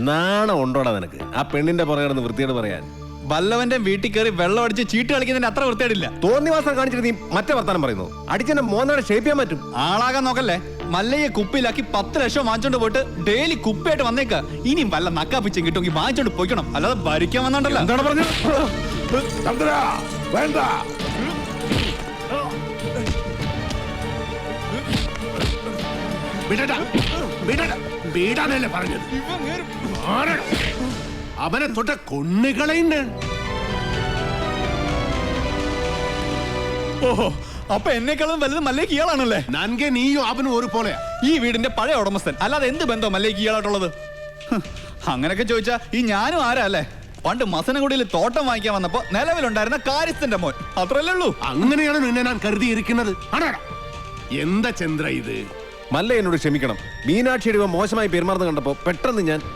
നാണം ഉണ്ടോടാ നിനക്ക്? ആ പെണ്ണിന്റെ പുറകെ വൃത്തിയോട് പറയാൻ. വല്ലവന്റെ വീട്ടിൽ കയറി വെള്ളം അടിച്ച് ചീട്ട് കളിക്കുന്നതിന് അത്ര വൃത്തിയായിട്ടില്ല. തോന്നിവാസം കാണിച്ചിട്ട് നീ മറ്റേ വർത്താനം പറയുന്നു. അടിച്ചെന്നെ മോനാടെ ഷേപ്പ് ചെയ്യാൻ പറ്റും. ആളാകാൻ നോക്കല്ലേ. മല്ലയെ കുപ്പിയിലാക്കി 10 ലക്ഷം വാങ്ങിച്ചോണ്ട് പോയിട്ട് ഡെയിലി കുപ്പിയായിട്ട് വന്നേക്ക. ഇനിയും വല്ല നക്കാപ്പിച്ചും കിട്ടുമെങ്കിൽ വാങ്ങിച്ചോണ്ട് പോയിക്കണം, അല്ലാതെ ഭരിക്കാൻ വന്നോണ്ടല്ലോ. എന്താണ് പറഞ്ഞത്? വേണ്ട, വീടാനല്ലേ പറഞ്ഞത്. അവനെ തൊട്ട കൊണ്ണുകളയുണ്ട്. ഓഹോ, അപ്പൊ എന്നെക്കാളും വലുത് മല്ലേക്ക് ഇയാളാണല്ലേ? നൻകെ നീയും അവനും ഒരു പോലെയാ. ഈ വീടിന്റെ പഴയ ഉടമസ്ഥൻ, അല്ലാതെ എന്ത് ബന്ധം മല്ലേക്ക് ഇയാളായിട്ടുള്ളത്? അങ്ങനെയൊക്കെ ചോദിച്ചാ ഈ ഞാനും ആരാ അല്ലേ? പണ്ട് മസനഗുഡിയിൽ തോട്ടം വാങ്ങിക്കാൻ വന്നപ്പോ നിലവിലുണ്ടായിരുന്ന കാര്യസ്ഥന്റെ മോൻ, അത്രല്ലേ ഉള്ളൂ. അങ്ങനെയാണ് നിന്നെ ഞാൻ കരുതിയിരിക്കുന്നത്. എന്താ ചന്ദ്ര ഇത്? മല്ല എന്നോട് ക്ഷമിക്കണം. മീനാക്ഷിയുടെ മോശമായി പെരുമാറുന്ന കണ്ടപ്പോ പെട്ടെന്ന് ഞാൻ